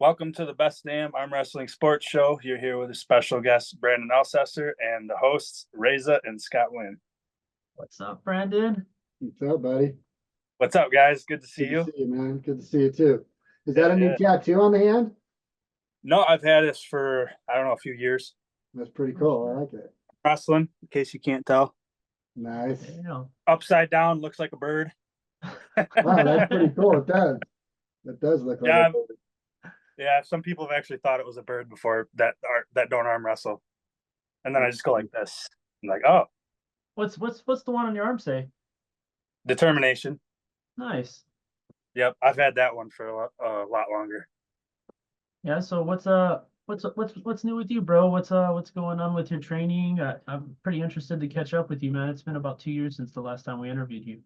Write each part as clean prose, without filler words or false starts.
Welcome to the Best Damn Arm Wrestling Sports Show. You're here with a special guest, Brandon Ellsessor, and the hosts, Reza and Scott Wynn. What's up, Brandon? What's up, buddy? What's up, guys? Good to see Good you. to see you, man. Good to see you too. Is that a new tattoo on the hand? No, I've had this for, I don't know, a few years. That's pretty cool. I like it. Wrestling, in case you can't tell. Nice. Upside down, looks like a bird. Wow, that's pretty cool. It does. It does look like Yeah, a bird. Yeah, some people have actually thought it was a bird before that don't arm wrestle. And then I just go like this. I'm like, oh, What's the one on your arm say? determination. Nice. Yep, I've had that one for a lot longer. Yeah. So what's new with you, bro? What's going on with your training? I'm pretty interested to catch up with you, man. It's been about 2 years since the last time we interviewed you.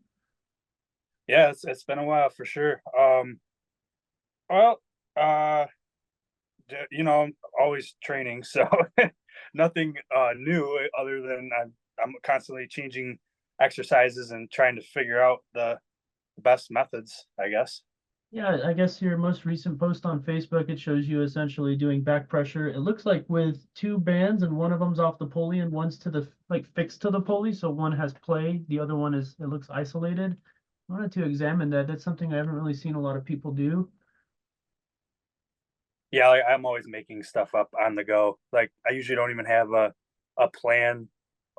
Yeah, it's been a while for sure. Well, I'm always training, so nothing new other than I'm constantly changing exercises and trying to figure out the best methods, I guess. Yeah, I guess your most recent post on Facebook, it shows you essentially doing back pressure. It looks like with two bands and one of them's off the pulley and one's to the fixed to the pulley. So one has play, the other one it looks isolated. I wanted to examine that. That's something I haven't really seen a lot of people do. Yeah, I'm always making stuff up on the go. Like I usually don't even have a plan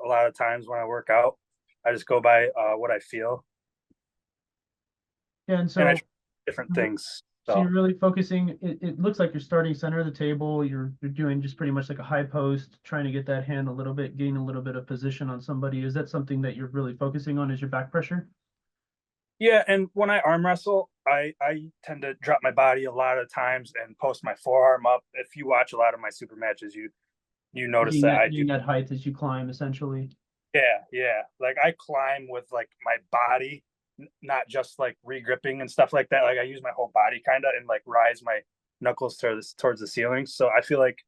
a lot of times when I work out. I just go by what I feel. Yeah, and so I try different things. So you're really focusing. It looks like you're starting center of the table. You're doing just pretty much like a high post, trying to get that hand a little bit, gain a little bit of position on somebody. Is that something that you're really focusing on? Is your back pressure? Yeah, and when I arm wrestle, I tend to drop my body a lot of times and post my forearm up. If you watch a lot of my super matches, you notice that I do that height as you climb, essentially. Yeah. Like I climb with like my body, not just like regripping and stuff like that. Like I use my whole body kind of and like rise my knuckles towards the ceiling. So I feel like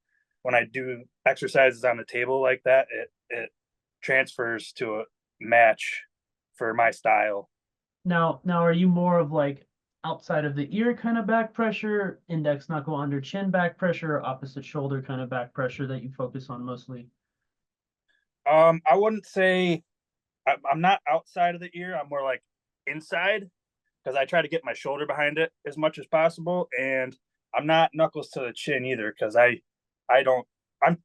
when I do exercises on the table like that, it transfers to a match for my style. Now, are you more of like outside of the ear kind of back pressure, index knuckle under chin back pressure, or opposite shoulder kind of back pressure that you focus on mostly? I wouldn't say I'm not outside of the ear. I'm more like inside because I try to get my shoulder behind it as much as possible, and I'm not knuckles to the chin either because I don't.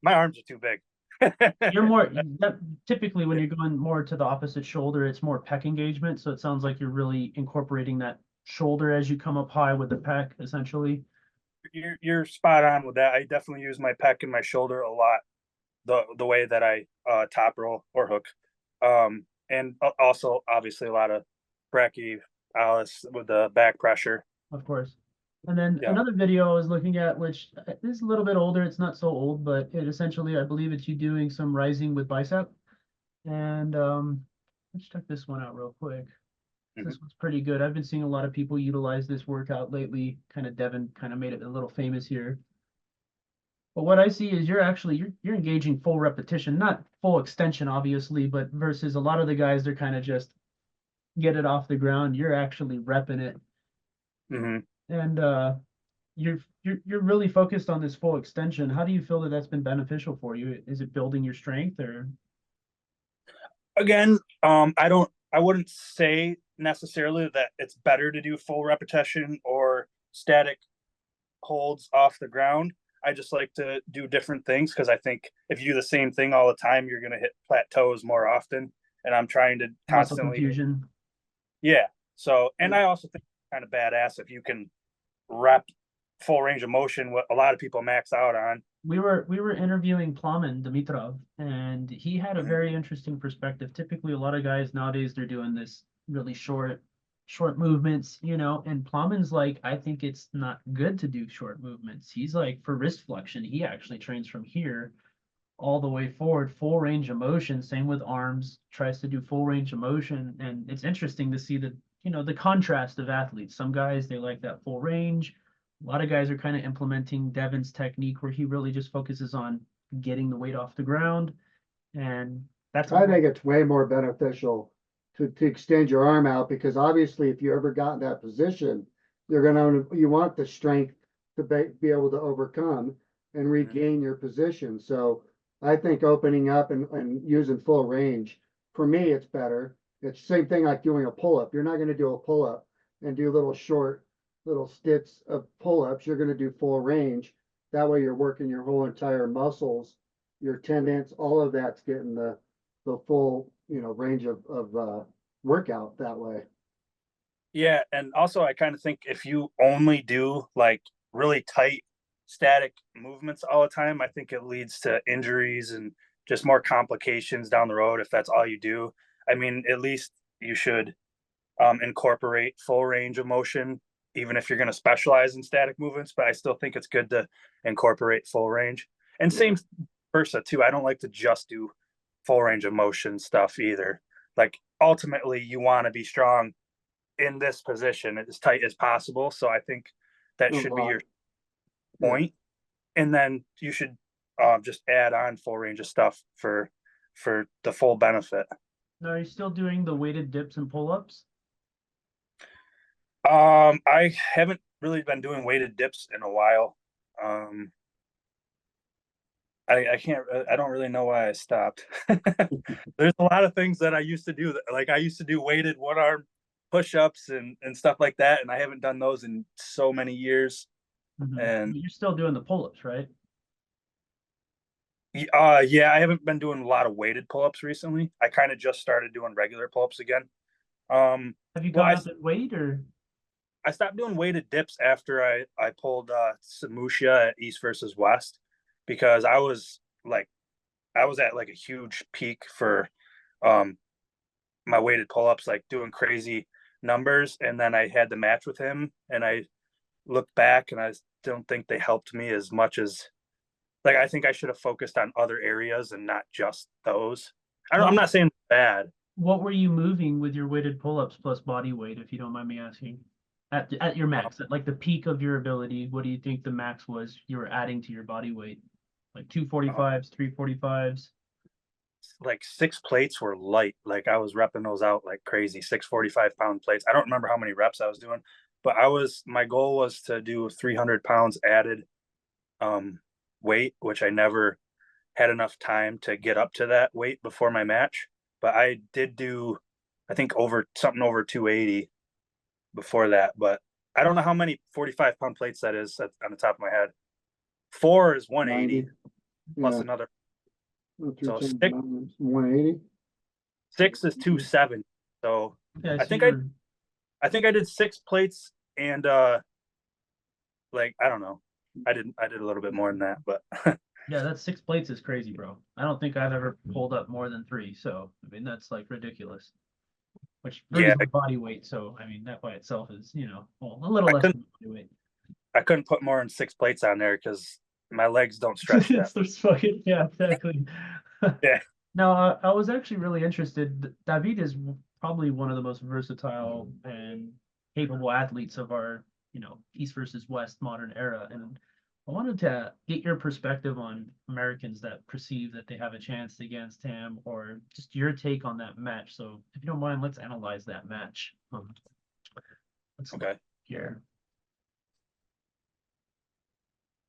My arms are too big. You're more typically when you're going more to the opposite shoulder, it's more pec engagement. So it sounds like you're really incorporating that shoulder as you come up high with the pec, essentially. You're spot on with that. I definitely use my pec and my shoulder a lot. The way that I top roll or hook, and also obviously a lot of brachiosaurus with the back pressure. Of course. And then another video I was looking at, which is a little bit older, it's not so old, but it essentially, I believe it's you doing some rising with bicep. And let's check this one out real quick. This one's pretty good. I've been seeing a lot of people utilize this workout lately. Devon kind of made it a little famous here. But what I see is you're engaging full repetition, not full extension, obviously, but versus a lot of the guys, they're kind of just get it off the ground. You're actually repping it. And you're really focused on this full extension. How do you feel that that's been beneficial for you? Is it building your strength or? Again, I wouldn't say necessarily that it's better to do full repetition or static holds off the ground. I just like to do different things because I think if you do the same thing all the time, you're going to hit plateaus more often. And I'm trying to constantly. Muscle confusion. Yeah. So, and I also think it's kind of badass if you can rep full range of motion, what a lot of people max out on. We were interviewing Plamen Dimitrov, and he had a very interesting perspective. Typically, a lot of guys nowadays, they're doing this really short movements, and Plamen's like, I think it's not good to do short movements. He's like, for wrist flexion, he actually trains from here all the way forward, full range of motion. Same with arms, tries to do full range of motion. And it's interesting to see the contrast of athletes. Some guys, they like that full range. A lot of guys are kind of implementing Devon's technique where he really just focuses on getting the weight off the ground. And that's I think it's way more beneficial to extend your arm out because obviously if you ever got in that position, you want the strength to be able to overcome and regain your position. So I think opening up and using full range, for me, it's better. It's the same thing like doing a pull-up. You're not going to do a pull-up and do little short, little sticks of pull-ups. You're going to do full range. That way you're working your whole entire muscles, your tendons, all of that's getting the full, range of workout that way. Yeah, and also I kind of think if you only do like really tight static movements all the time, I think it leads to injuries and just more complications down the road if that's all you do. I mean, at least you should incorporate full range of motion, even if you're going to specialize in static movements. But I still think it's good to incorporate full range. And same versa too. I don't like to just do full range of motion stuff either. Like ultimately, you want to be strong in this position as tight as possible. So I think that should be your point. And then you should just add on full range of stuff for the full benefit. Now, are you still doing the weighted dips and pull-ups? I haven't really been doing weighted dips in a while. I don't really know why I stopped. There's a lot of things that I used to do. Like I used to do weighted one arm push-ups and stuff like that, and I haven't done those in so many years. And you're still doing the pull-ups, right? Yeah, I haven't been doing a lot of weighted pull-ups recently. I kind of just started doing regular pull-ups again. Have you gone up in weight, or? I stopped doing weighted dips after I pulled Samusha at East versus West, because I was at like a huge peak for my weighted pull-ups, like doing crazy numbers, and then I had the match with him, and I looked back and I don't think they helped me as much as, like, I think I should have focused on other areas and not just those. I'm not saying bad. What were you moving with your weighted pull-ups plus body weight, if you don't mind me asking? At your max, at like the peak of your ability, what do you think the max was you were adding to your body weight? Like 245s, 345s? Like 6 plates were light. Like I was repping those out like crazy. 645-pound plates. I don't remember how many reps I was doing, but my goal was to do 300 pounds added weight, which I never had enough time to get up to that weight before my match. But I did do, I think, over 280 before that. But I don't know how many 45-pound plates that is on the top of my head. 4 is 180 plus another. So 180. 6 is 270. So yeah, I think I did 6 plates, and like I don't know. I did a little bit more than that, but yeah, that's 6 plates is crazy, bro. I don't think I've ever pulled up more than 3. So I mean that's like ridiculous. Which 3 is body weight, so I mean that by itself is, well, a little less than body weight. I couldn't put more than 6 plates on there because my legs don't stretch that. Yeah, exactly. Yeah. Now, I was actually really interested. David is probably one of the most versatile and capable athletes of our, East versus West modern era. And I wanted to get your perspective on Americans that perceive that they have a chance against him, or just your take on that match. So if you don't mind, let's analyze that match. Let's okay. Here.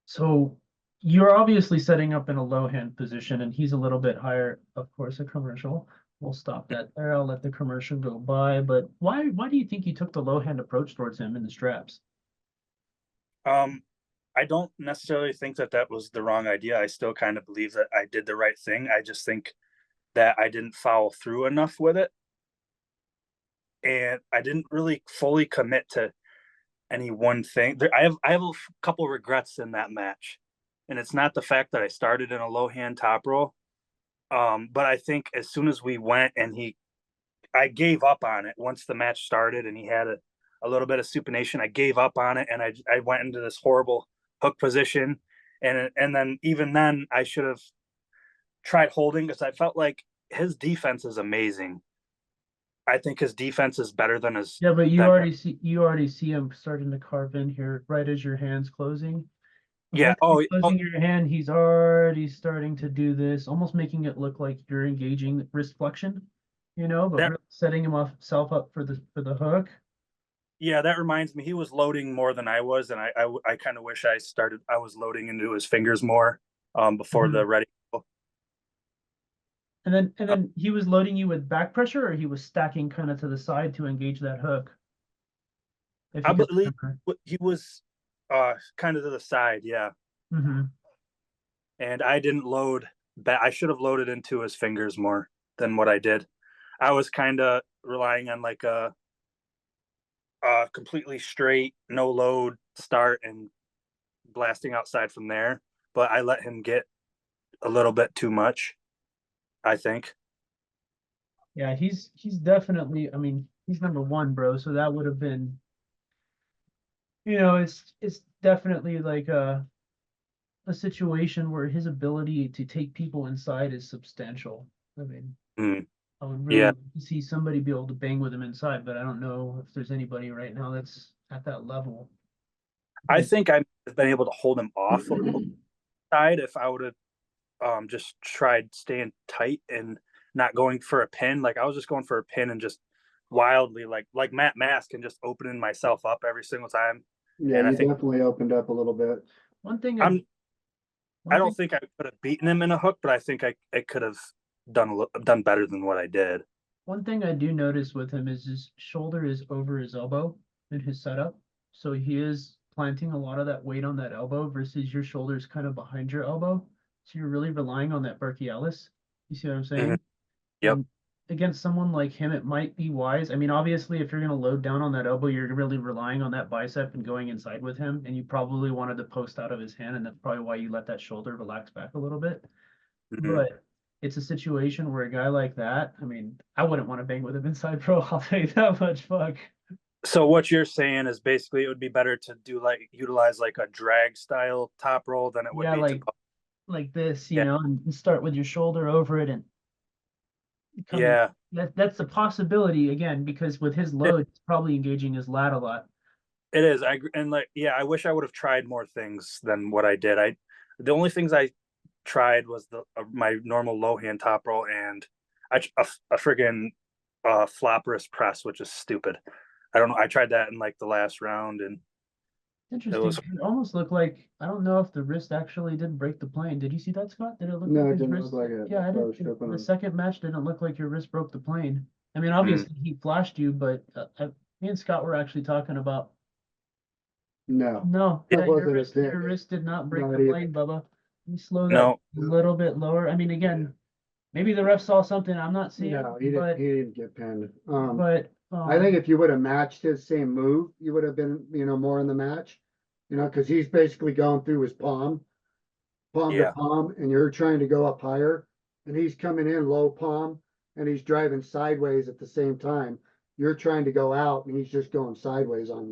So you're obviously setting up in a low hand position, and he's a little bit higher. Of course, a commercial. We'll stop that there. I'll let the commercial go by. But why do you think you took the low hand approach towards him in the straps? I don't necessarily think that was the wrong idea. I still kind of believe that I did the right thing. I just think that I didn't follow through enough with it, and I didn't really fully commit to any one thing. I have a couple regrets in that match, and it's not the fact that I started in a low hand top roll, but I think as soon as we went and I gave up on it once the match started, and he had a little bit of supination. I gave up on it, and I went into this horrible hook position, and then even then I should have tried holding, because I felt like his defense is amazing. I think his defense is better than his. Yeah, but you already see him starting to carve in here right as your hand's closing. Yeah. Closing your hand, he's already starting to do this, almost making it look like you're engaging wrist flexion, but really setting himself up for the hook. Yeah, that reminds me. He was loading more than I was, and I kind of wish I was loading into his fingers more before the ready. And then he was loading you with back pressure, or he was stacking kind of to the side to engage that hook. If I you could believe remember. he was kind of to the side, yeah. Mm-hmm. And I didn't load back. I should have loaded into his fingers more than what I did. I was kind of relying on like a completely straight, no load start and blasting outside from there. But I let him get a little bit too much, I think. Yeah, he's definitely. I mean, he's number one, bro. So that would have been, it's definitely like a situation where his ability to take people inside is substantial. I mean, Mm, I would really yeah. like to see somebody be able to bang with him inside, but I don't know if there's anybody right now that's at that level. I think I have been able to hold him off a little side if I would have just tried staying tight and not going for a pin. Like I was just going for a pin and just wildly like Matt Mask and just opening myself up every single time. Yeah, And I you think definitely opened up a little bit. One thing I'm I one don't thing think I could have beaten him in a hook, but I think I could have done better than what I did. one thing I do notice with him is his shoulder is over his elbow in his setup. So he is planting a lot of that weight on that elbow versus your shoulder's kind of behind your elbow. So you're really relying on that brachialis. You see what I'm Mm-hmm. saying? Yep. And against someone like him, it might be wise. I mean, obviously, if you're going to load down on that elbow, you're really relying on that bicep and going inside with him. And you probably wanted to post out of his hand. And that's probably why you let that shoulder relax back a little bit. Mm-hmm. But it's a situation where a guy like that, I mean, I wouldn't want to bang with him inside pro. I'll tell you that much. Fuck. So what you're saying is basically it would be better to do like utilize like a drag style top roll than it would Yeah, be to go. like this, Yeah. and start with your shoulder over it and coming. Yeah. That's a possibility again, because with his load, it's probably engaging his lat a lot. It is. And like yeah, I wish I would have tried more things than what I did. The only things I tried was my normal low hand top roll and a friggin' flop wrist press, which is stupid. I don't know. I tried that in like the last round, and it Interesting. was It almost looked like, I don't know if the wrist actually did break the plane. Did you see that, Scott? Did it look No, like it his didn't wrist? look like it. Yeah, I I was didn't. tripping The on. second match didn't look like your wrist broke the plane. I mean, obviously he flashed you, but me and Scott were actually talking about. No, No, that yeah, wasn't a pick. your wrist did not break Not the either. plane, Bubba. You slow that a no. little bit lower. I mean, again, maybe the ref saw something I'm not seeing, No, he didn't. but He didn't get pinned. I I think if you would have matched his same move, you would have been, more in the match. Because he's basically going through his palm to Yeah. palm, and you're trying to go up higher, and he's coming in low palm, and he's driving sideways at the same time. You're trying to go out, and he's just going sideways on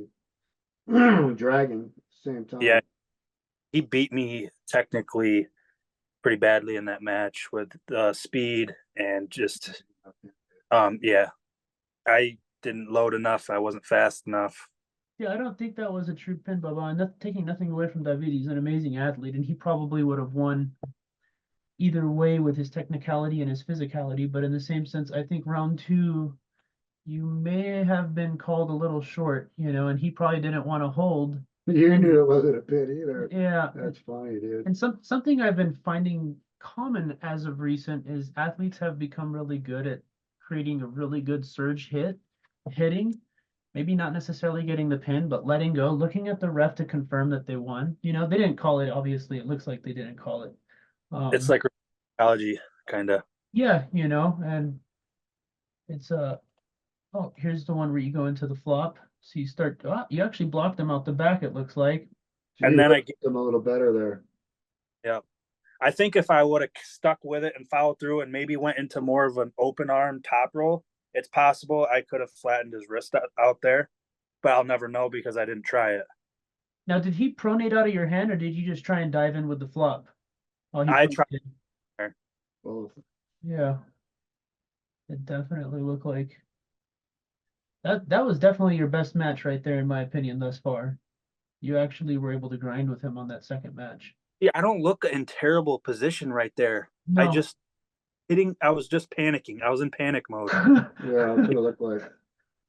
you, dragging at the same time. Yeah. He beat me technically pretty badly in that match with speed and just yeah. I didn't load enough. I wasn't fast enough. Yeah, I don't think that was a true pin, Bubba. And not taking nothing away from David, he's an amazing athlete, and he probably would have won either way with his technicality and his physicality. But in the same sense, I think round two, you may have been called a little short, and he probably didn't want to hold. You knew it wasn't a pit either. Yeah, That's funny, dude. and something I've been finding common as of recent is athletes have become really good at creating a really good surge hitting. Maybe not necessarily getting the pin, but letting go, looking at the ref to confirm that they won. They didn't call it. Obviously, it looks like they didn't call it. It's like psychology, kind of. Yeah, and it's oh, here's the one where you go into the flop. So you actually blocked them out the back, it looks like. And then I get them a little better there. Yeah. I think if I would have stuck with it and followed through and maybe went into more of an open arm top roll, it's possible I could have flattened his wrist out there, but I'll never know because I didn't try it. Now, did he pronate out of your hand, or did you just try and dive in with the flop? Oh, I tried. Both. Yeah, it definitely looked like that was definitely your best match right there, in my opinion, thus far. You actually were able to grind with him on that second match. Yeah, I don't look in terrible position right there. No. I was just panicking. I was in panic mode. Yeah, that's what it looked like.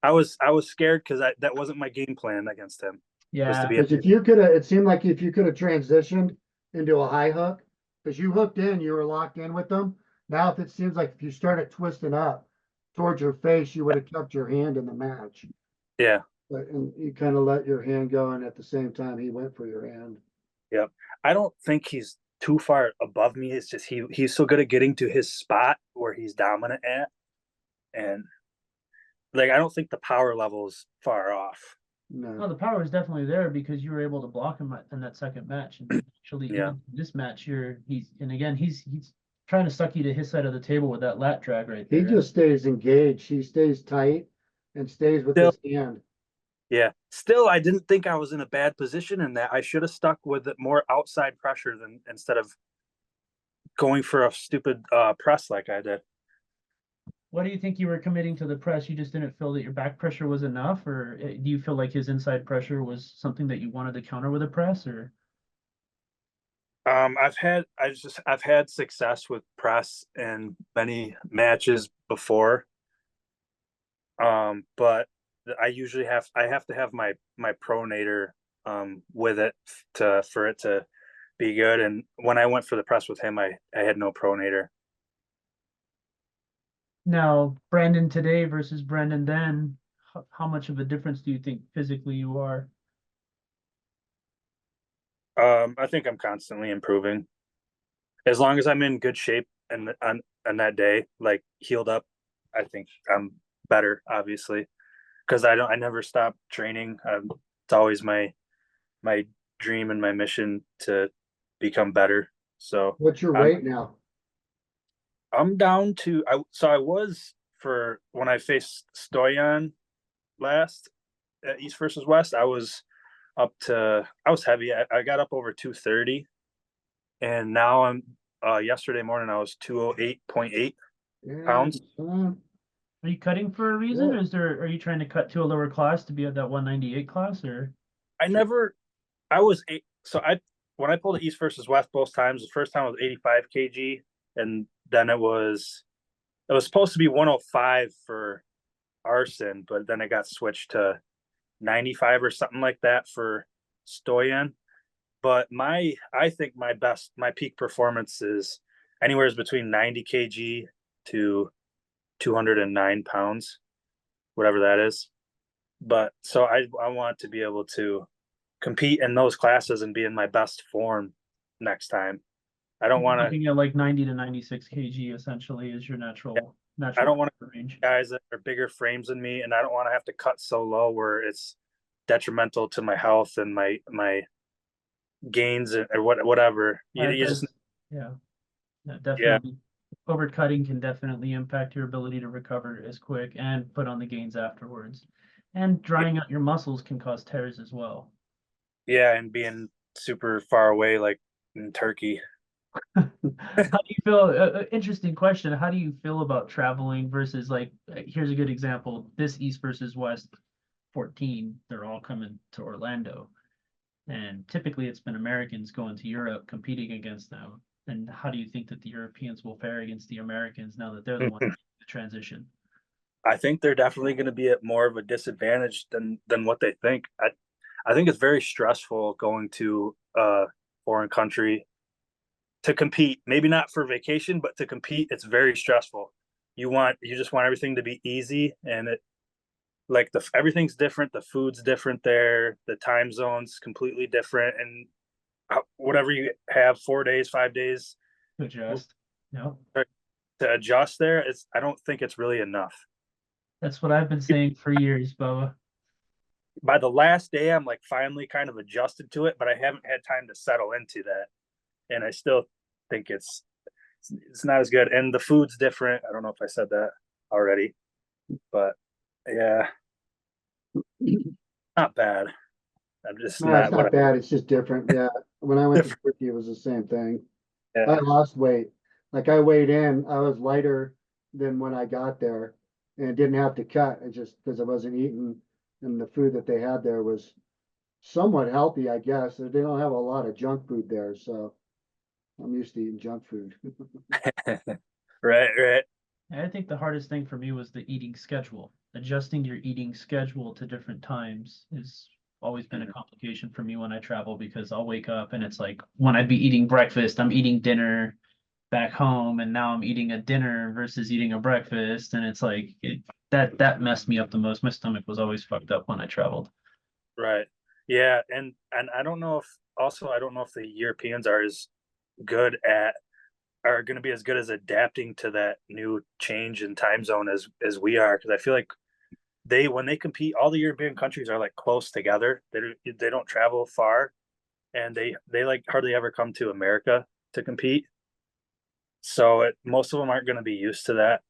I was scared because that wasn't my game plan against him. Was to Yeah. be Because if you could have, it seemed like if you could have transitioned into a high hook, because you hooked in, you were locked in with them. Now, if it seems like if you started twisting up towards your face, you would have kept your hand in the match. yeah. But and you kind of let your hand go, and at the same time, he went for your hand. Yep. I don't think he's too far above me. It's just he's so good at getting to his spot where he's dominant at, and like I don't think the power level is far off. No, No, the power is definitely there because you were able to block him in that second match. And actually, Yeah. even this match, he's trying to suck you to his side of the table with that lat drag right he there. just stays engaged. He stays tight and stays with Still, his hand. yeah. Still, I didn't think I was in a bad position in that. I should have stuck with it more outside pressure than instead of going for a stupid press like I did. What do you think you were committing to the press? You just didn't feel that your back pressure was enough, or do you feel like his inside pressure was something that you wanted to counter with a press, or? I've had success with press in many matches before. But I have to have my pronator with it for it to be good. And when I went for the press with him, I had no pronator. Now, Brandon today versus Brandon then, how much of a difference do you think physically you are? I think I'm constantly improving. As long as I'm in good shape and on that day, like healed up, I think I'm better, obviously. Because I never stop training. It's always my dream and my mission to become better. So What's your weight now? I'm down to I was for when I faced Stoyan last at East versus West, I was I was heavy. I got up over 230, and now I'm yesterday morning I was 208.8 Yeah, pounds. Are you cutting for a reason, or are you trying to cut to a lower class to be at that 198 class, or? I never I was eight so I when I pulled the East versus West both times, the first time was 85 kg, and then it was supposed to be 105 for Arson, but then it got switched to 95 or something like that for Stoyan. But I think my peak performance is anywhere between 90 kg to 209 pounds, whatever that is. But so I want to be able to compete in those classes and be in my best form next time. I don't want to Looking at like 90 to 96 kg essentially is your I don't want range. guys that are bigger frames than me, and I don't want to have to cut so low where it's detrimental to my health and my gains or whatever. You just Yeah, yeah definitely. Overcutting can definitely impact your ability to recover as quick and put on the gains afterwards. And drying out your muscles can cause tears as well. yeah, and being super far away like in Turkey. How do you feel? Interesting question. How do you feel about traveling versus like, here's a good example. This East versus West 14, they're all coming to Orlando. And typically it's been Americans going to Europe competing against them. And how do you think that the Europeans will fare against the Americans now that they're the ones making the transition? I think they're definitely going to be at more of a disadvantage than what they think. I think it's very stressful going to a foreign country to compete. Maybe not for vacation, but to compete, it's very stressful. You just want everything to be easy, and it like everything's different. The food's different there. The time zone's completely different, and whatever you have, 4 days, 5 days To adjust. No, to adjust there, I don't think it's really enough. that's what I've been saying for years, Bubba. By the last day, I'm like finally kind of adjusted to it, but I haven't had time to settle into that, and I still think it's not as good. And the food's different. I don't know if I said that already, but yeah, not bad. I'm just No, it's not not bad. It's just different. Yeah. When I went to Turkey, it was the same thing. I Yeah. lost weight. Like I weighed in, I was lighter than when I got there and didn't have to cut. It just because I wasn't eating and the food that they had there was somewhat healthy, I guess. They don't have a lot of junk food there, so I'm used to eating junk food. Right. I think the hardest thing for me was the eating schedule. adjusting your eating schedule to different times is always been a complication for me when I travel, because I'll wake up and it's like when I'd be eating breakfast, I'm eating dinner back home, and now I'm eating a dinner versus eating a breakfast, and it's like that messed me up the most. My stomach was always fucked up when I traveled. Right. Yeah, and I don't know if the Europeans are going to be as good as adapting to that new change in time zone as we are, because I feel like when they compete, all the European countries are like close together. They don't travel far, and they like hardly ever come to America to compete. So most of them aren't going to be used to that,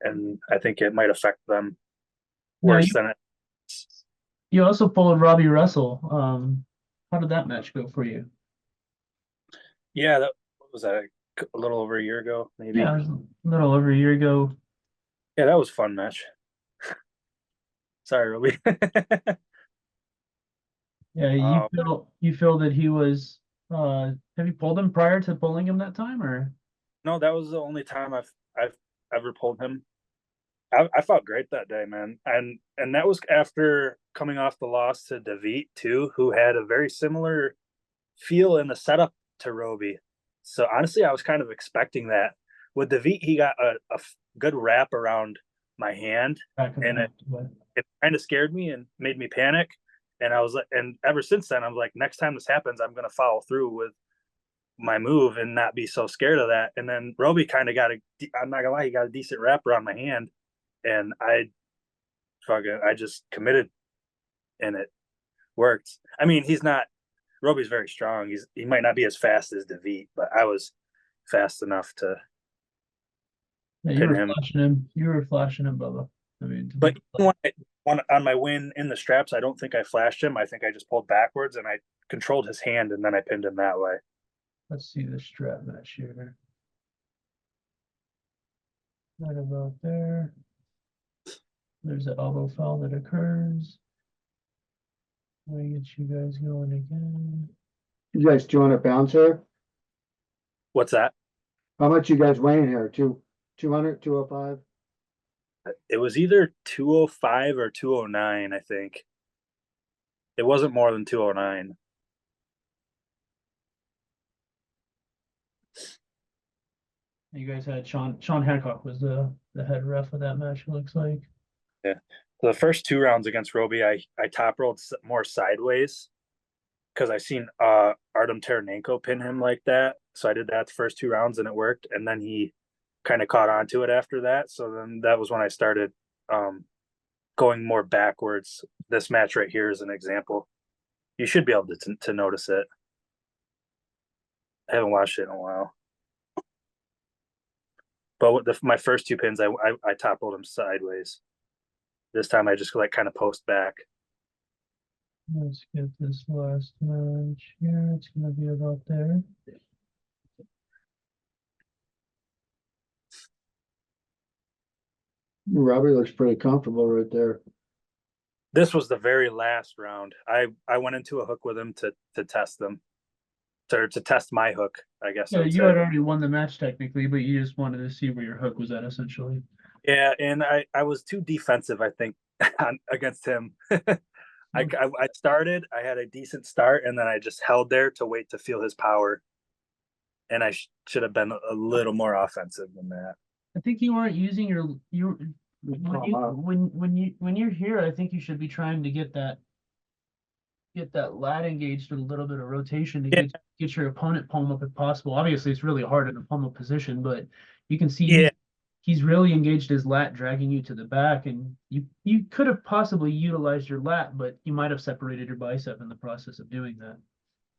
and I think it might affect them worse than it. You also pulled Robbie Russell. How did that match go for you? Yeah, that was a little over a year ago, maybe. Yeah, it was a little over a year ago. Yeah, that was a fun match. Sorry, Roby. Yeah, you feel that he was have you pulled him prior to pulling him that time, or? No, that was the only time I've ever pulled him. I felt great that day, man, and that was after coming off the loss to Devon too, who had a very similar feel in the setup to Roby. So honestly, I was kind of expecting that. With Devon, he got a good wrap around my hand, and it kind of scared me and made me panic. And I was like, and ever since then, I'm like, next time this happens, I'm gonna follow through with my move and not be so scared of that. And then Roby kind of I'm not gonna lie, he got a decent wrap around my hand, and I just committed, and it worked. I mean, Roby's very strong. He might not be as fast as Devon, but I was fast enough to pin him. You were flashing him, Bubba. I mean, but on my win in the straps, I don't think I flashed him. I think I just pulled backwards and I controlled his hand, and then I pinned him that way. Let's see the strap match here. Right about there. There's an elbow foul that occurs. Let me get you guys going again. You guys doing a bouncer? What's that? How much you guys weighing here? 200, 205? It was either 205 or 209, I think. It wasn't more than 209. You guys had Sean Hancock was the head ref of that match, it looks like. Yeah. The first 2 rounds against Roby, I top rolled more sideways because I seen Artem Taranenko pin him like that. So I did that the first 2 rounds and it worked. And then he kind of caught on to it after that. So then that was when I started going more backwards. This match right here is an example. You should be able to notice it. I haven't watched it in a while. But with my first 2 pins, I top rolled him sideways. This time I just like kind of post back. Let's get this last match here. It's going to be about there. Robbie looks pretty comfortable right there. This was the very last round. I went into a hook with him to test them. To test my hook, I guess. Yeah, you had already won the match technically, but you just wanted to see where your hook was at, essentially. Yeah, and I was too defensive, I think, against him. I started, I had a decent start, and then I just held there to wait to feel his power. And I should have been a little more offensive than that. I think you weren't using when you're here, I think you should be trying to get that lat engaged with a little bit of rotation to get your opponent palm up if possible. Obviously, it's really hard in a pummel position, but you can see he's really engaged his lat, dragging you to the back, and you could have possibly utilized your lat, but you might have separated your bicep in the process of doing that.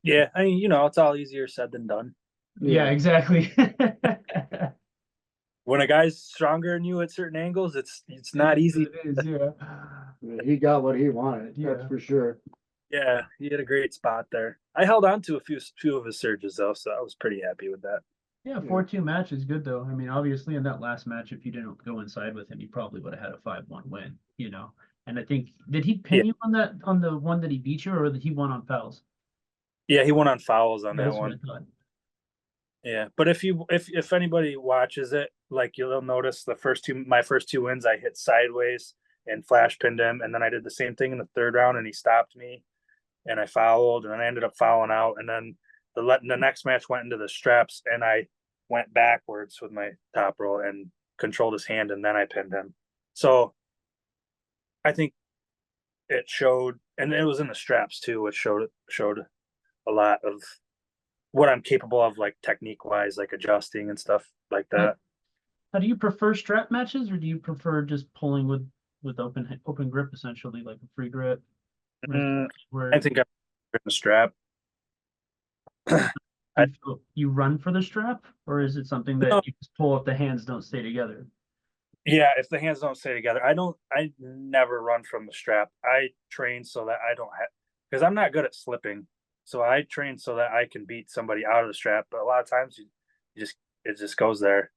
Yeah, I mean, it's all easier said than done. Yeah, exactly. When a guy's stronger than you at certain angles, it's not easy. It is, yeah. He got what he wanted, that's for sure. Yeah, he had a great spot there. I held on to a few of his surges though, so I was pretty happy with that. Yeah, 4-2 match is good though. I mean, obviously in that last match, if you didn't go inside with him, you probably would have had a 5-1 win, And I think, did he pin you on the one that he beat you, or did he won on fouls? Yeah, he won on fouls on that one. Yeah, but if anybody watches it, like you'll notice my first two wins, I hit sideways and flash pinned him. And then I did the same thing in the third round, and he stopped me, and I fouled, and then I ended up fouling out. And then the next match went into the straps, and I went backwards with my top roll and controlled his hand, and then I pinned him. So I think it showed, and it was in the straps too, which showed a lot of what I'm capable of, like technique wise, like adjusting and stuff like that. Now, do you prefer strap matches, or do you prefer just pulling with open grip, essentially like a free grip? I think I'm in the strap. You run for the strap, or is it something that you just pull if the hands don't stay together? Yeah, if the hands don't stay together, I never run from the strap. I train so that I don't have, because I'm not good at slipping. So I train so that I can beat somebody out of the strap. But a lot of times it just goes there.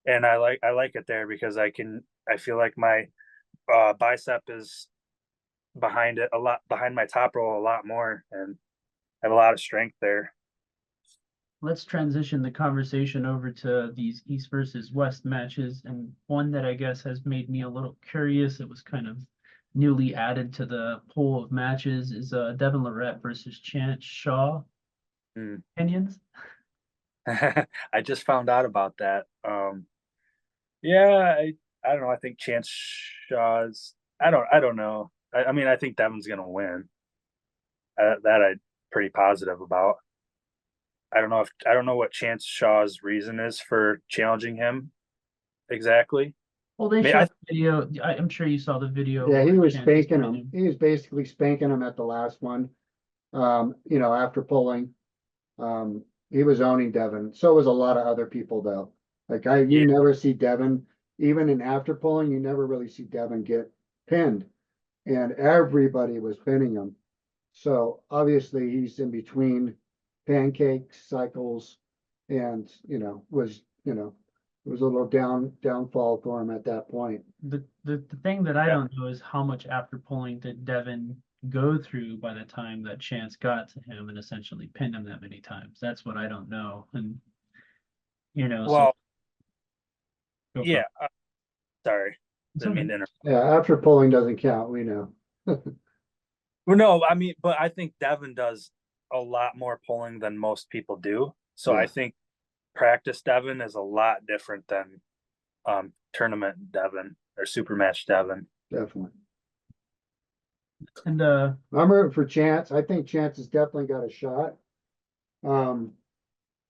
And I like it there because I feel like my bicep is behind it a lot, behind my top roll a lot more, and I have a lot of strength there. Let's transition the conversation over to these East versus West matches, and one that I guess has made me a little curious. It was kind of newly added to the pool of matches, is Devon Lorette versus Chance Shaw. Opinions? I just found out about that. Yeah, I don't know. I think Chance Shaw's. I don't know. I mean, I think Devon's gonna win. That I'm pretty positive about. I don't know what Chance Shaw's reason is for challenging him exactly. Well, they showed the video. I'm sure you saw the video. Yeah, he was spanking him. He was basically spanking him at the last one. After pulling, he was owning Devon. So was a lot of other people though. Like you never see Devon, even in after pulling, you never really see Devon get pinned, and everybody was pinning him. So obviously he's in between pancake cycles, and was it was a little downfall for him at that point. The thing that I don't know is how much after pulling did Devon go through by the time that Chance got to him and essentially pinned him that many times. That's what I don't know. And well, yeah. Sorry, didn't mean to interrupt. Yeah, after pulling doesn't count. We know. Well, no, I mean, but I think Devon does a lot more pulling than most people do. So I think practice Devon is a lot different than tournament Devon or super match Devon. Definitely. And I'm rooting for Chance. I think Chance has definitely got a shot.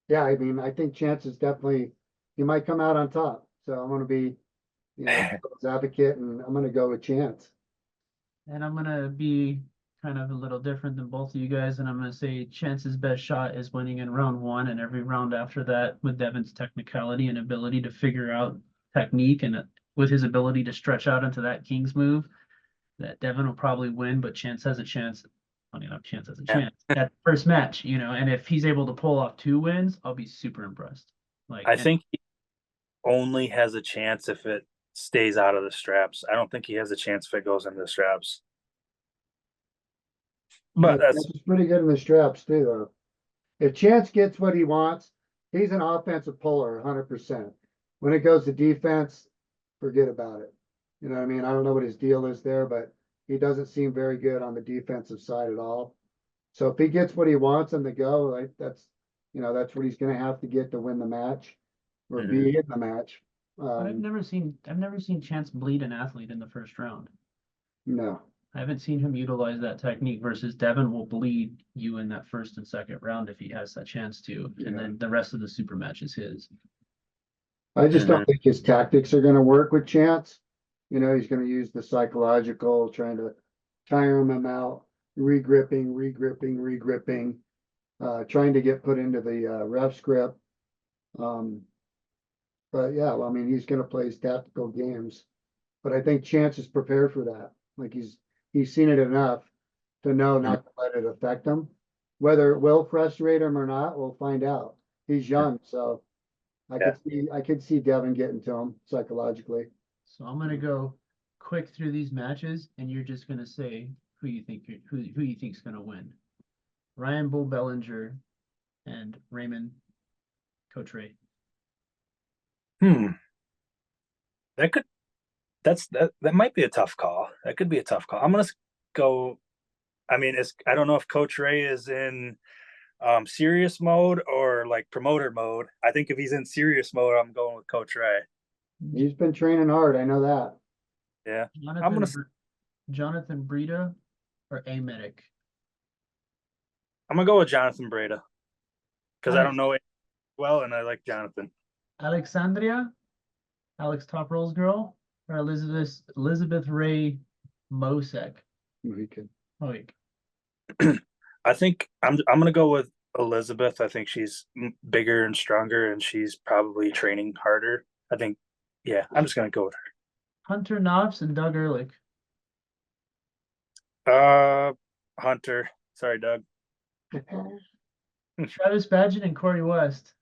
Yeah, I mean, I think Chance is definitely, he might come out on top. So I'm going to be, his advocate, and I'm going to go with Chance. And I'm going to be kind of a little different than both of you guys, and I'm going to say Chance's best shot is winning in round one, and every round after that with Devon's technicality and ability to figure out technique, and with his ability to stretch out into that King's move, that Devon will probably win, but Chance has a chance. Funny enough, Chance has a chance at the first match, and if he's able to pull off 2 wins, I'll be super impressed. I think he only has a chance if it stays out of the straps. I don't think he has a chance if it goes into the straps. But that's pretty good in the straps too, though. If Chance gets what he wants, he's an offensive puller 100%. When it goes to defense, forget about it. You know what I mean? I don't know what his deal is there, but he doesn't seem very good on the defensive side at all. So if he gets what he wants on the go, like that's what he's going to have to get to win the match or be in the match. But I've never seen Chance bleed an athlete in the first round. No. I haven't seen him utilize that technique versus Devon will bleed you in that first and second round if he has that chance to. And then the rest of the super match is his. I just don't think his tactics are going to work with Chance. He's going to use the psychological, trying to tire him out, regripping, trying to get put into the ref's grip. But yeah, well, I mean, he's going to play his tactical games. But I think Chance is prepared for that. Like he's seen it enough to know not to let it affect him. Whether it will frustrate him or not, we'll find out. He's young, so I could see Devon getting to him psychologically. So I'm gonna go quick through these matches, and you're just gonna say who you think's gonna win. Ryan Bull Bellinger and Raymond Cotre. That could that might be a tough call. That could be a tough call. I'm gonna go. I mean, I don't know if Coach Ray is in serious mode or like promoter mode. I think if he's in serious mode, I'm going with Coach Ray. He's been training hard. I know that. Yeah, I'm gonna Jonathan Brita or Amedic. I'm gonna go with Jonathan Breda because I Alex, don't know it well, and I like Jonathan. Alexandria, Alex Top Rolls girl, or Elizabeth Ray Mosek. We could. Oh, wait. I think I'm gonna go with Elizabeth. I think she's bigger and stronger, and she's probably training harder. I think, yeah, I'm just gonna go with Hunter Knopf and Doug Ehrlich. her. Hunter. Sorry, Doug. Travis Badgett and Corey West.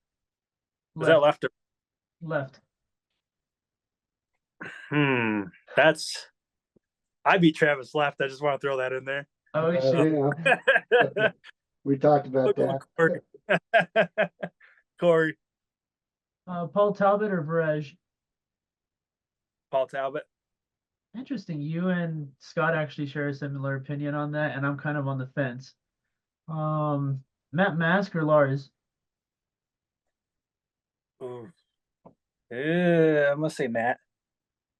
Was that left? Left. That's. I beat Travis left. I just want to throw that in there. Oh, shit. Yeah. We talked about that. Corey. Paul Talbot or Varej? Paul Talbot. Interesting. You and Scott actually share a similar opinion on that, and I'm kind of on the fence. Matt Mask or Lars? I'm gonna say Matt.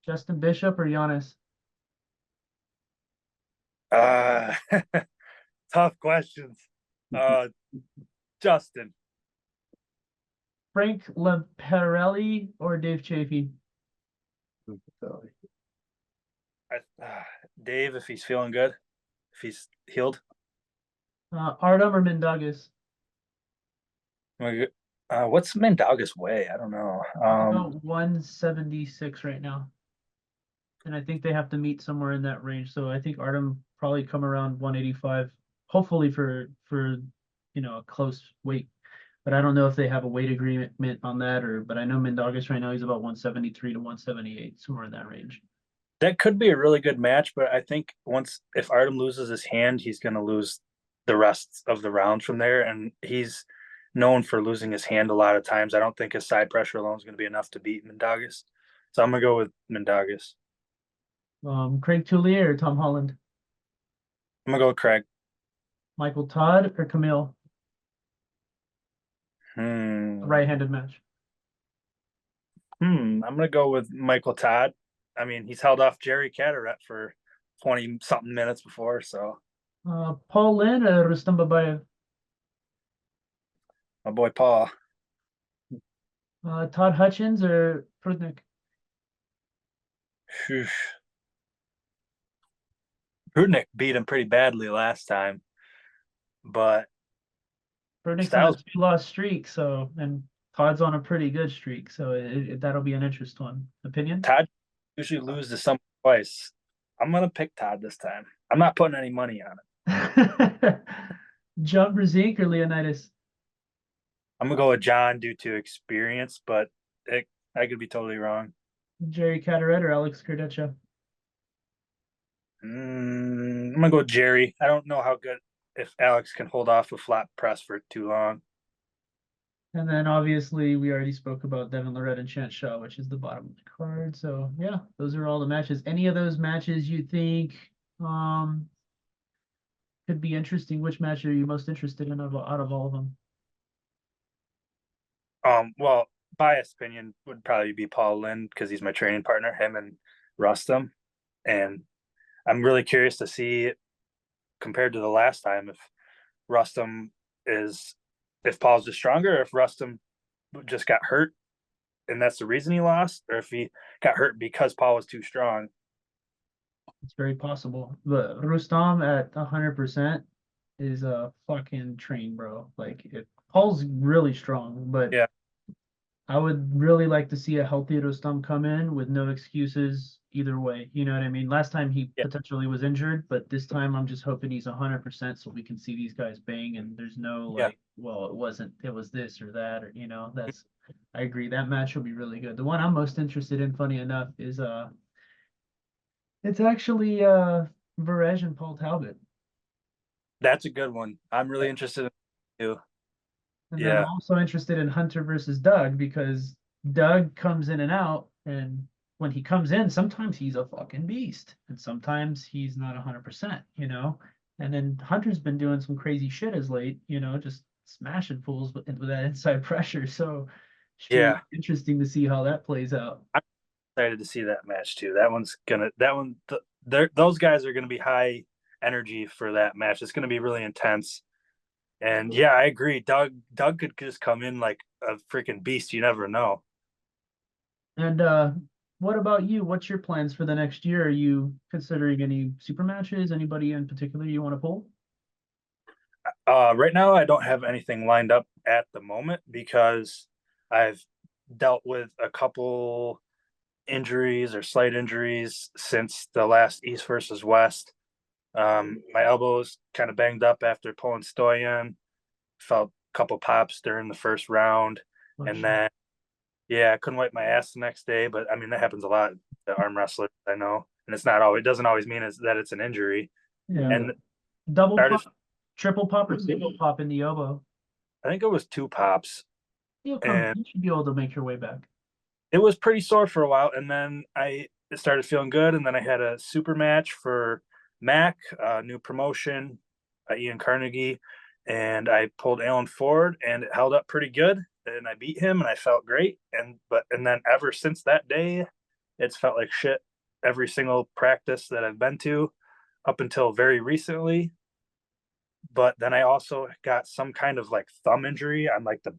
Justin Bishop or Giannis? Tough questions. Justin. Frank Lamparelli or Dave Chafee? Dave, if he's feeling good, if he's healed. Artem or Mindaugas? What's Mindaugas weigh? I don't know. About 176 right now. And I think they have to meet somewhere in that range. So I think Artem probably come around 185, hopefully for a close weight. But I don't know if they have a weight agreement on that but I know Mindaugas right now he's about 173 to 178, somewhere in that range. That could be a really good match, but I think if Artem loses his hand, he's gonna lose the rest of the rounds from there. And he's known for losing his hand a lot of times. I don't think his side pressure alone is gonna be enough to beat Mindaugas. So I'm gonna go with Mindaugas. Craig Tullier or Tom Holland? I'm gonna go with Craig. Michael Todd or Camille? Right-handed match. I'm gonna go with Michael Todd. I mean, he's held off Jerry Caderet for 20 something minutes before, so. Paul Lynn or Rustam Babayev? My boy Paul. Todd Hutchins or Prudnik? Prudnik beat him pretty badly last time, but Prudnik's on a 2-loss streak, and Todd's on a pretty good streak, so that'll be an interesting one. Opinion? Todd usually loses to someone twice. I'm gonna pick Todd this time. I'm not putting any money on it. John Brzezinski or Leonidas? I'm gonna go with John due to experience, but I could be totally wrong. Jerry Caderet or Alex Kardeccia? I'm gonna go with Jerry. I don't know how good if Alex can hold off a flat press for too long. And then obviously we already spoke about Devon Lorette and Chance Shaw, which is the bottom of the card. So yeah, those are all the matches. Any of those matches you think could be interesting? Which match are you most interested in out of all of them? Well, biased opinion would probably be Paul Lynn because he's my training partner, him and Rustam. And I'm really curious to see, compared to the last time, if Paul's just stronger, or if Rustam just got hurt and that's the reason he lost, or if he got hurt because Paul was too strong. It's very possible. But Rustam at 100% is a fucking train, bro. Like, Paul's really strong, but yeah, I would really like to see a healthy Rustam come in with no excuses either way. You know what I mean? Last time he potentially was injured, but this time I'm just hoping he's 100% so we can see these guys bang and there's no well, it was this or that, or I agree. That match will be really good. The one I'm most interested in, funny enough, is it's actually Varej and Paul Talbot. That's a good one. I'm really interested in it too. And then I'm also interested in Hunter versus Doug because Doug comes in and out, and when he comes in, sometimes he's a fucking beast, and sometimes he's not 100%, you know. And then Hunter's been doing some crazy shit as late, you know, just smashing fools with that inside pressure. So should be Yeah, interesting to see how that plays out. I'm excited to see that match too. Those guys are gonna be high energy for that match. It's gonna be really intense. And yeah, I agree. Doug could just come in like a freaking beast. You never know. And what about you? What's your plans for the next year? Are you considering any super matches? Anybody in particular you want to pull? Right now, I don't have anything lined up at the moment because I've dealt with a couple injuries or slight injuries since the last East versus West. My elbow's kind of banged up after pulling Stoyan. Felt a couple pops during the first round, Oh, and shit. then yeah, I couldn't wipe my ass the next day. But I mean, that happens a lot to arm wrestlers. I know, and it's not always. It doesn't always mean that it's an injury. Yeah. And Double started. pop, triple pop, or single pop in the elbow? I think it was 2 pops, You'll come. and You should be able to make your way back. it was pretty sore for a while. And then I started feeling good, and then I had a super match for Mac, new promotion, Ian Carnegie, and I pulled Alan Ford, and it held up pretty good. And I beat him, and I felt great. And then ever since that day, it's felt like shit every single practice that I've been to, up until very recently. But then I also got some kind of like thumb injury on like the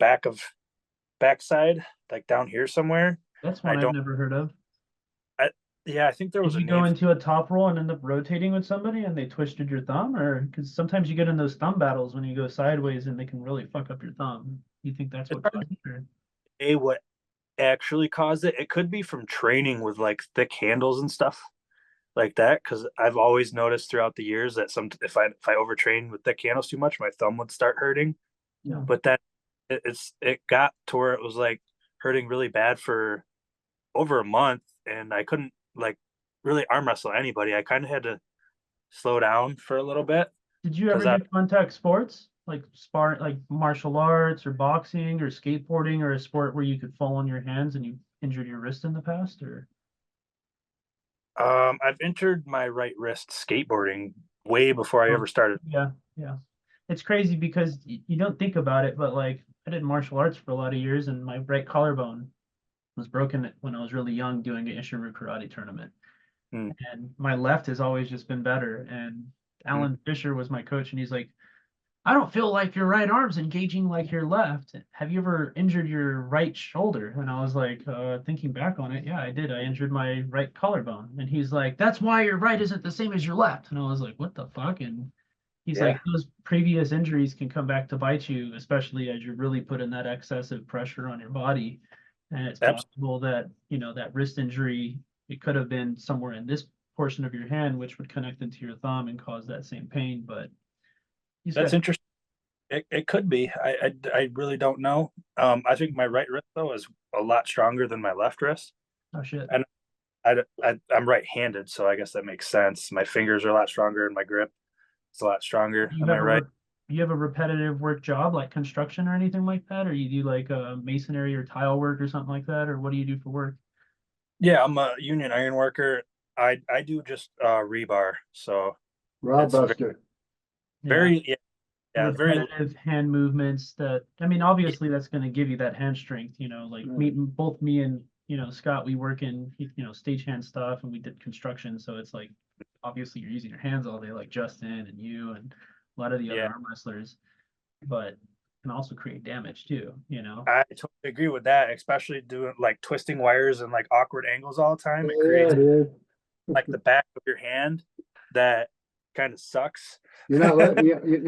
backside, like down here somewhere. That's And one I've never heard of. I, yeah, I think there Did was a you go name. into a top roll and end up rotating with somebody and they twisted your thumb? Or because sometimes you get in those thumb battles when you go sideways and they can really fuck up your thumb. You think that's It's what hard caused it? Or? to say what actually caused it. It could be from training with like thick handles and stuff like that. Because I've always noticed throughout the years that if I overtrain with thick handles too much, my thumb would start hurting. Yeah. But then it got to where it was like hurting really bad for over a month, and I couldn't like really arm wrestle anybody. I kind of had to slow down for a little bit Did you ever because I do contact sports like spar, like martial arts or boxing or skateboarding or a sport where you could fall on your hands and you injured your wrist in the past? Or I've injured my right wrist skateboarding way before I oh, ever started. yeah, yeah. It's crazy because you don't think about it, but like I did martial arts for a lot of years and my right collarbone was broken when I was really young doing an Ishinru karate tournament. Mm, And my left has always just been better. And mm. Alan Fisher was my coach, and he's like, I don't feel like your right arm's engaging like your left. Have you ever injured your right shoulder? And I was like, thinking back on it, yeah, I did. I injured my right collarbone. And he's like, that's why your right isn't the same as your left. And I was like, what the fuck? And he's Yeah, like, those previous injuries can come back to bite you, especially as you're really putting that excessive pressure on your body. And it's that's possible that, you know, that wrist injury, it could have been somewhere in this portion of your hand, which would connect into your thumb and cause that same pain. But he's got, interesting. It could be. I really don't know. I think my right wrist though is a lot stronger than my left wrist, oh shit. and I'm right-handed, so I guess that makes sense. My fingers are a lot stronger, and my grip is a lot stronger You on my have a right. you have a repetitive work job like construction or anything like that, or you do like masonry or tile work or something like that, or what do you do for work? Yeah, I'm a union iron worker. I do just rebar, so Rod it's Buster. Yeah, very yeah, yeah very repetitive hand movements that I mean, obviously that's going to give you that hand strength, you know, like me and you know Scott, we work in you know stagehand stuff and we did construction, so it's like obviously you're using your hands all day, like Justin and you and a lot of the other yeah. arm wrestlers, but can also create damage too, you know. I totally agree with that, especially doing like twisting wires and like awkward angles all the time. It Oh, yeah, creates dude. like the back of your hand that kind of sucks. You're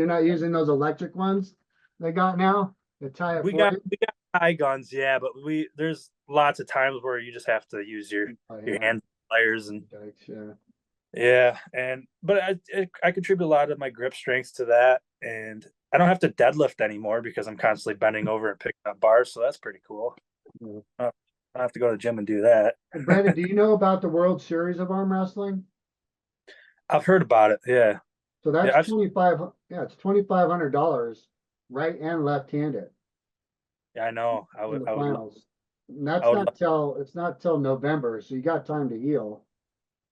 not using those electric ones they got now to tie it we for got you. we got high guns, yeah, but there's lots of times where you just have to use Oh your yeah, hand pliers and yikes, yeah. yeah, and but I contribute a lot of my grip strength to that, and I don't have to deadlift anymore because I'm constantly bending over and picking up bars, so that's pretty cool. Yeah. I don't have to go to the gym and do that. Brandon, do you know about the World Series of Arm Wrestling? I've heard about it. Yeah, So yeah, that's 25, yeah, it's $2,500 right and left-handed yeah. I know. in the I would love finals. And that's I would not till, it's not till November, so you got time to heal.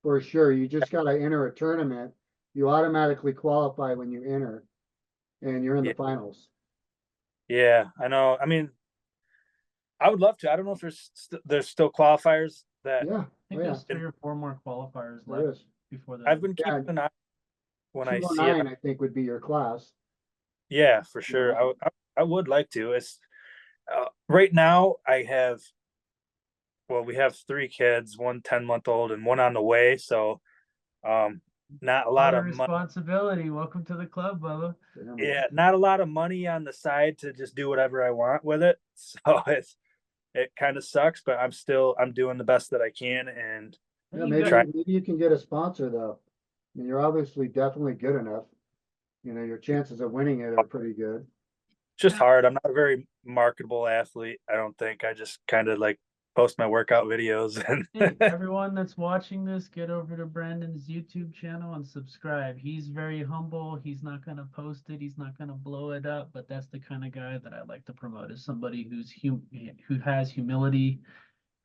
For sure, you just gotta enter a tournament. You automatically qualify when you enter, and you're in the Yeah. finals. Yeah, I know. I mean, I would love to. I don't know if there's still qualifiers that Yeah, I think oh, yeah, there's 3 or 4 more qualifiers there left is. before I've the. been Yeah, keeping an eye when I see 209, it. I think, would be your class. Yeah, for sure. I would like to. It's right now I have, well, we have 3 kids, one 10-month-old and one on the way. So, not a lot Lot of of money. responsibility. Welcome to the club, Bubba. Yeah, not a lot of money on the side to just do whatever I want with it. So it kind of sucks, but I'm doing the best that I can, and Yeah, You got- maybe you can get a sponsor though. I mean, you're obviously definitely good enough. You know, your chances of winning it are pretty good. it's just hard. I'm not a very marketable athlete. I don't think. I just kind of like post my workout videos and Hey, everyone that's watching this, get over to Brandon's YouTube channel and subscribe. He's very humble. He's not gonna post it. He's not gonna blow it up. But that's the kind of guy that I like to promote, is somebody who has humility,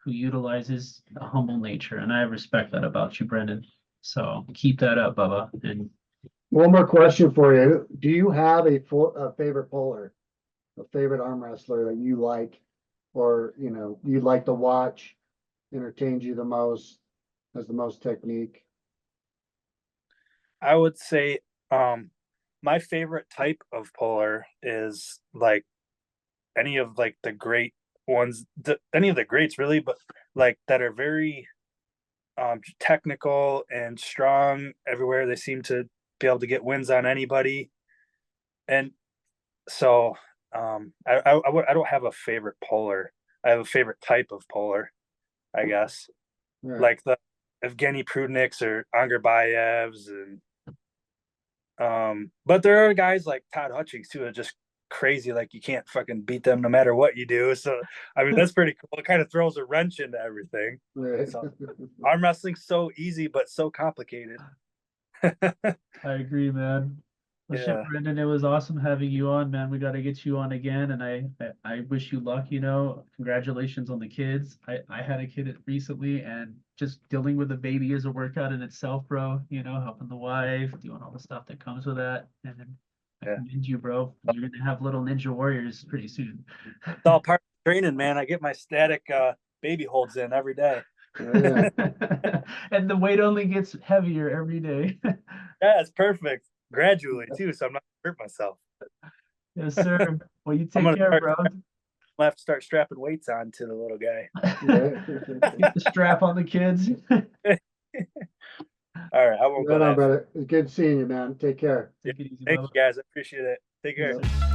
who utilizes a humble nature, and I respect that about you, Brandon. So keep that up, Bubba. And One more question for you. Do you have a favorite puller, a favorite arm wrestler that you like, or, you know, you'd like to watch, entertains you the most, has the most technique? I would say my favorite type of puller is like any of like the great ones, any of the greats really, but like that are very technical and strong everywhere. They seem to be able to get wins on anybody. And so I don't have a favorite puller. I have a favorite type of puller, I guess. Right. Like the Evgeny Prudniks or Angerbayevs, and but there are guys like Todd Hutchings too, that are just crazy. Like you can't fucking beat them no matter what you do. So I mean that's pretty cool. It kind of throws a wrench into everything. Right. So arm wrestling's so easy but so complicated. I agree, man. Well, shit, Yeah. Brendan, it was awesome having you on, man. We got to get you on again, and I wish you luck. You know, congratulations on the kids. I had a kid recently, and just dealing with a baby is a workout in itself, bro. You know, helping the wife, doing all the stuff that comes with that, and I Yeah. commend you, bro. You're gonna have little ninja warriors pretty soon. It's all part of the training, man. I get my static baby holds in every day. Oh, yeah. And the weight only gets heavier every day. Yeah, it's perfect. Gradually too, so I'm not gonna hurt myself. Yes, sir. Well, you I'm take care, bro. I'll have to start strapping weights on to the little guy. Get the strap on the kids. All right, I won't go Right on, that far. brother. It's good seeing you, man. Take care. Take it easy, Thank Bubba. you guys. I appreciate it. Take care. Yeah.